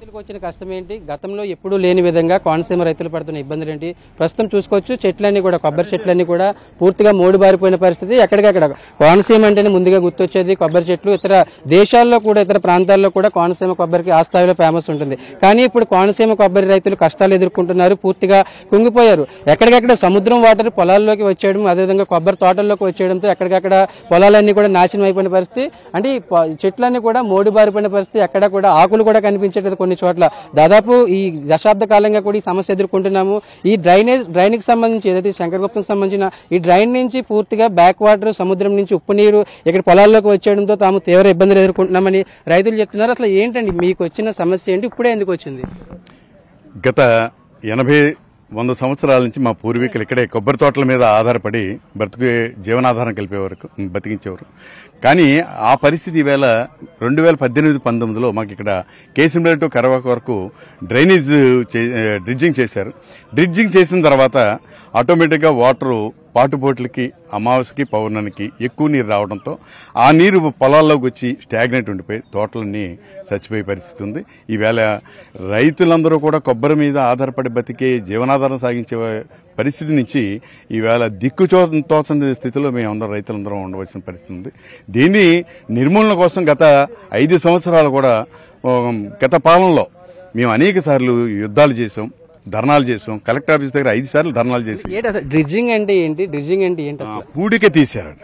రైతులకు వచ్చిన కష్టం ఏంటి, గతంలో ఎప్పుడూ లేని విధంగా కోనసీమ రైతులు పడుతున్న ఇబ్బందులు ఏంటి? ప్రస్తుతం చూసుకోవచ్చు, చెట్లన్నీ కూడా కొబ్బరి చెట్లన్నీ కూడా పూర్తిగా మోడుబారిపోయిన పరిస్థితి. ఎక్కడికక్కడ కోనసీమ అంటేనే ముందుగా గుర్తొచ్చేది కొబ్బరి చెట్లు. ఇతర దేశాల్లో కూడా, ఇతర ప్రాంతాల్లో కూడా కోనసీమ కొబ్బరికి ఆ స్థాయిలో ఫేమస్ ఉంటుంది. కానీ ఇప్పుడు కోనసీమ కొబ్బరి రైతులు కష్టాలు ఎదుర్కొంటున్నారు, పూర్తిగా కుంగిపోయారు. ఎక్కడికక్కడ సముద్రం వాటర్ పొలాల్లోకి వచ్చేయడం, అదేవిధంగా కొబ్బరి తోటల్లోకి వచ్చేయడంతో ఎక్కడికక్కడ పొలాలన్నీ కూడా నాశనం అయిపోయిన పరిస్థితి. అంటే చెట్లన్నీ కూడా మోడుబారిపోయిన పరిస్థితి. ఎక్కడ కూడా ఆకులు కూడా కనిపించట్లేదు కొన్ని చోట్ల. దాదాపు ఈ దశాబ్ద కాలంగా కూడా ఈ సమస్య ఎదుర్కొంటున్నాము. ఈ డ్రైనేజ్ సంబంధించి ఏదైతే శంకరగుప్తం సంబంధించిన ఈ డ్రైన్ నుంచి పూర్తిగా బ్యాక్ వాటర్, సముద్రం నుంచి ఉప్పు నీరు ఇక్కడ పొలాల్లోకి వచ్చేయడంతో తాము తీవ్ర ఇబ్బందులు ఎదుర్కొంటున్నామని రైతులు చెప్తున్నారు. అసలు ఏంటండి మీకు వచ్చిన సమస్య ఏంటి, ఇప్పుడే ఎందుకు వచ్చింది? గత 80-100 సంవత్సరాల నుంచి మా పూర్వీకులు ఇక్కడే కొబ్బరి తోటల మీద ఆధారపడి జీవనాధారం బతికించేవారు. కానీ ఆ పరిస్థితి ఈవేళ 2018-19లో మాకు ఇక్కడ కేసంపల్లి టు కరవాక వరకు డ్రిడ్జింగ్ చేశారు. డ్రిడ్జింగ్ చేసిన తర్వాత ఆటోమేటిక్గా వాటరు పాటుపోట్లకి, అమావాస్యకి, పౌర్ణమికి ఎక్కువ నీరు రావడంతో ఆ నీరు పొలాల్లోకి వచ్చి స్టాగ్నెంట్ ఉండిపోయి తోటలన్నీ చచ్చిపోయే పరిస్థితి ఉంది. ఈవేళ రైతులందరూ కూడా కొబ్బరి మీద ఆధారపడి బతికే జీవనాధారం సాగించే పరిస్థితి నుంచి ఈవేళ తోచని స్థితిలో మేమందరం రైతులందరం ఉండవలసిన పరిస్థితి ఉంది. దీన్ని నిర్మూలన కోసం గత 5 సంవత్సరాలు కూడా గత పాలనలో మేము అనేక సార్లు యుద్ధాలు చేసాం, ధర్నాలు చేసాం. కలెక్టర్ ఆఫీస్ దగ్గర 5 సార్లు ధర్నాలు చేసాం. డ్రిడ్జింగ్ అంటే ఏంటి? పూడిక తీశారు.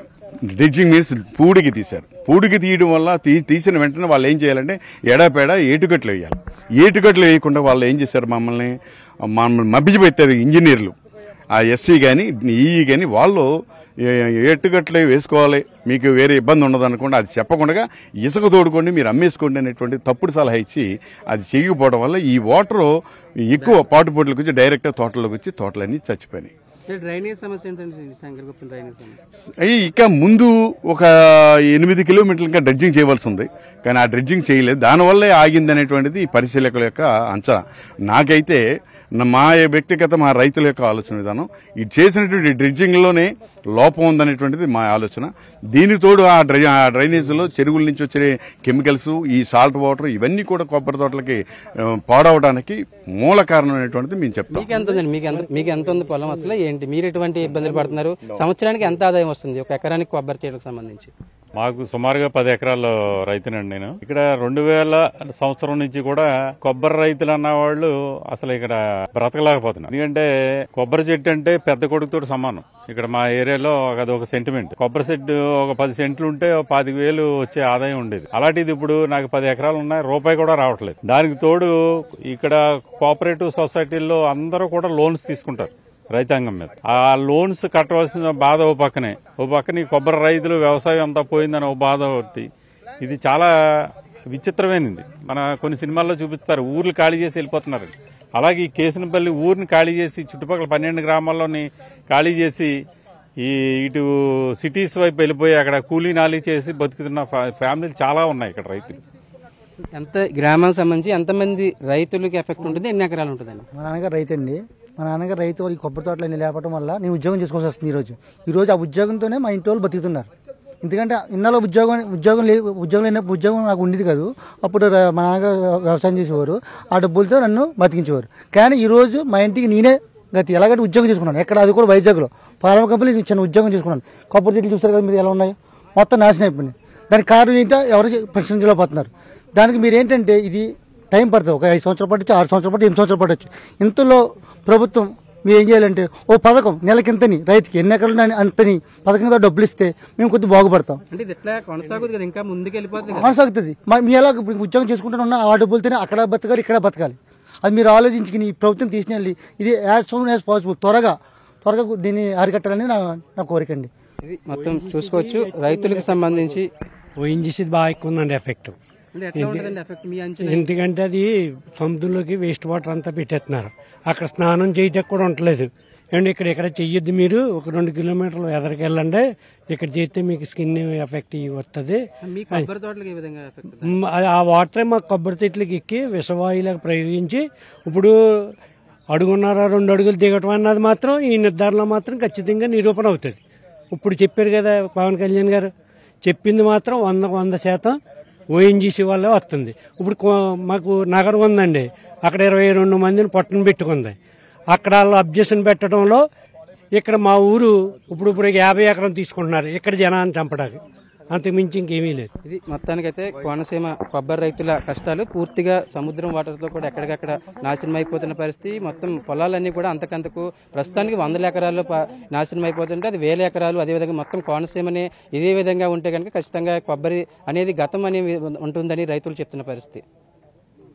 డ్రిడ్జింగ్ మీన్స్ పూడికి తీశారు. పూడికి తీయడం వల్ల తీసిన వెంటనే వాళ్ళు ఏం చేయాలంటే ఎడాపేడ ఏటుకట్లు వేయాలి. ఏటుకట్లు వేయకుండా వాళ్ళు ఏం చేశారు, మమ్మల్ని మభ్యపెట్టారు ఇంజనీర్లు. ఆ ఎస్సీ కానీ ఈఈ కానీ వాళ్ళు ఎట్టుగట్లే వేసుకోవాలి, మీకు వేరే ఇబ్బంది ఉండదు అనుకోండి, అది చెప్పకుండా ఇసుక తోడుకోండి, మీరు అమ్మేసుకోండి అనేటువంటి తప్పుడు సలహా ఇచ్చి అది చేయకపోవడం వల్ల ఈ వాటరు ఎక్కువ పాటుపోట్లకు వచ్చి డైరెక్ట్గా తోటలోకి వచ్చి తోటలన్నీ చచ్చిపోయినాయి. డ్రైనేజ్ సమస్య ఏంటంటే ఇక ముందు ఒక 8 కిలోమీటర్లు ఇంకా డ్రెడ్జింగ్ చేయవలసి ఉంది, కానీ ఆ డ్రెడ్జింగ్ చేయలేదు. దానివల్లే ఆగింది అనేటువంటిది పరిశీలకుల యొక్క అంచనా. నాకైతే మా వ్యక్తిగత మా రైతుల యొక్క ఆలోచన విధానం, ఇది చేసినటువంటి డ్రిడ్జింగ్లోనే లోపం ఉందనేటువంటిది మా ఆలోచన. దీనితోడు ఆ డ్రైనేజీలో చెరువుల నుంచి వచ్చే కెమికల్స్, ఈ సాల్ట్ వాటర్ ఇవన్నీ కూడా కొబ్బరి తోటలకి పాడవడానికి మూల కారణం అనేటువంటిది మేము చెప్తాం. మీకు ఎంత ఉంది పొలం, అసలు ఏంటి, మీరు ఎటువంటి ఇబ్బందులు పడుతున్నారు, సంవత్సరానికి ఎంత ఆదాయం వస్తుంది ఒక ఎకరానికి కొబ్బరి చెట్లకు సంబంధించి? మాకు సుమారుగా 10 ఎకరాల్లో రైతునండి నేను. ఇక్కడ 2000 సంవత్సరం నుంచి కూడా కొబ్బరి రైతులు అన్న వాళ్ళు అసలు ఇక్కడ బ్రతకలేకపోతున్నారు. ఎందుకంటే కొబ్బరి చెట్టు అంటే పెద్ద కొడుకుతో సమానం. ఇక్కడ మా ఏరియాలో అది ఒక సెంటిమెంట్. కొబ్బరి చెట్టు ఒక 10 సెంట్లు ఉంటే 25,000 వచ్చే ఆదాయం ఉండేది. అలాంటిది ఇప్పుడు నాకు 10 ఎకరాలు ఉన్నాయి, రూపాయి కూడా రావట్లేదు. దానికి తోడు ఇక్కడ కోఆపరేటివ్ సొసైటీల్లో అందరూ కూడా లోన్స్ తీసుకుంటారు రైతాంగం మీద. ఆ లోన్స్ కట్టవలసిన బాధ ఓ పక్కన కొబ్బరి రైతులు వ్యవసాయం అంతా పోయిందని ఓ బాధ ఒకటి. ఇది చాలా విచిత్రమైనది. మన కొన్ని సినిమాల్లో చూపిస్తారు, ఊర్లు ఖాళీ చేసి వెళ్ళిపోతున్నారు. అలాగే ఈ కేసనపల్లి ఊరిని ఖాళీ చేసి చుట్టుపక్కల 12 గ్రామాల్లోని ఖాళీ చేసి ఇటు సిటీస్ వైపు వెళ్ళిపోయి అక్కడ కూలీ నాలీ చేసి బతుకుతున్న ఫ్యామిలీలు చాలా ఉన్నాయి ఇక్కడ రైతులు. ఎంత గ్రామానికి సంబంధించి ఎంతమంది రైతులకి ఎఫెక్ట్ ఉంటుంది, ఎన్ని ఎకరాలు ఉంటుందండి? మా నాన్నగారు రైతు అండి. మా నాన్నగారు రైతు ఈ కొబ్బరి తోటలు లేపడం వల్ల నేను ఉద్యోగం చేసుకోవాల్సి వస్తుంది. ఈరోజు ఆ ఉద్యోగంతోనే మా ఇంటి వాళ్ళు బతుకుతున్నారు. ఎందుకంటే ఇన్నాళ్ళు ఉద్యోగం నాకు ఉండేది కాదు. అప్పుడు మా నాన్నగారు వ్యవసాయం చేసేవారు, ఆ డబ్బులతో నన్ను బతికించేవారు. కానీ ఈరోజు మా ఇంటికి నేనే గతి ఎలాగంటే ఉద్యోగం చేసుకున్నాను. ఎక్కడ, అది కూడా వైజాగ్లో ఫార్మా కంపెనీ చిన్న ఉద్యోగం చేసుకున్నాను. కొబ్బరి చెట్లు చూస్తారు కదా మీరు ఎలా ఉన్నాయో, మొత్తం నాశనం అయిపోయింది. దానికి కారణం ఏంటో ఎవరు ప్రశ్నించలేకపోతున్నారు. దానికి మీరు ఏంటంటే ఇది టైం పడుతుంది. ఒక 5 సంవత్సరాలు పట్టచ్చు, 6 సంవత్సరాలు పట్టి, 8 సంవత్సరాలు పట్టచ్చు. ఇంతలో ప్రభుత్వం మీరు ఏం చేయాలంటే ఓ పథకం నెలకింతని, రైతుకి ఎన్ని ఎకరాలు అంతని పథకంతో డబ్బులు ఇస్తే మేము కొద్దిగా బాగుపడతాం. కొనసాగుతుంది. మీ ఎలా ఉద్యోగం చేసుకుంటూ ఉన్నా ఆ డబ్బులతోనే అక్కడ బతకాలి, ఇక్కడ బతకాలి. అది మీరు ఆలోచించుకుని ఈ ప్రభుత్వం తీసుకెళ్ళి ఇది యాజ్ సూన్ యాజ్ పాసిబుల్ త్వరగా దీన్ని అరికట్టాలని నా కోరిక అండి. ఇది మొత్తం చూసుకోవచ్చు రైతులకు సంబంధించి ఓఎన్జీసీ బాగా ఎక్కువ ఉందండి ఎఫెక్ట్. ఎందుకంటే అది సముద్రంలోకి వేస్ట్ వాటర్ అంతా పెట్టేస్తున్నారు. అక్కడ స్నానం చేయటం కూడా ఉండలేదు. అండ్ ఇక్కడ చెయ్యొద్దు, మీరు ఒక 2 కిలోమీటర్లు ఎదరికి వెళ్ళండి, ఇక్కడ చేస్తే మీకు స్కిన్ ఎఫెక్ట్ వస్తుంది. ఆ వాటరే మా కొబ్బరి చెట్లకి ఎక్కి విషవాయులకు ప్రయోగించి ఇప్పుడు 1.5-2 అడుగులు దిగటం అన్నది మాత్రం ఈ నిర్ధారణలో మాత్రం ఖచ్చితంగా నిరూపణ అవుతుంది. ఇప్పుడు చెప్పారు కదా పవన్ కళ్యాణ్ గారు, చెప్పింది మాత్రం 100% ఓఎన్జీసీ వాళ్ళే వస్తుంది. ఇప్పుడు మాకు నగరం ఉందండి, అక్కడ 22 మందిని పట్టును పెట్టుకుంది. అక్కడ వాళ్ళు అబ్జెక్షన్ పెట్టడంలో ఇక్కడ మా ఊరు ఇప్పుడు 50 ఎకరం తీసుకుంటున్నారు ఇక్కడ జనాన్ని చంపడానికి, అంతకుమించి ఇంకేమీ లేదు. ఇది మొత్తానికైతే కోనసీమ కొబ్బరి రైతుల కష్టాలు పూర్తిగా సముద్రం వాటర్తో కూడా ఎక్కడికక్కడ నాశనం అయిపోతున్న పరిస్థితి. మొత్తం పొలాలన్నీ కూడా అంతకంతకు ప్రస్తుతానికి 100 ఎకరాల్లో నాశనం అయిపోతుంటే అది 1000 ఎకరాలు. అదేవిధంగా మొత్తం కోనసీమని ఇదే విధంగా ఉంటే కనుక ఖచ్చితంగా కొబ్బరి అనేది గతం అనేది ఉంటుందని రైతులు చెప్తున్న పరిస్థితి.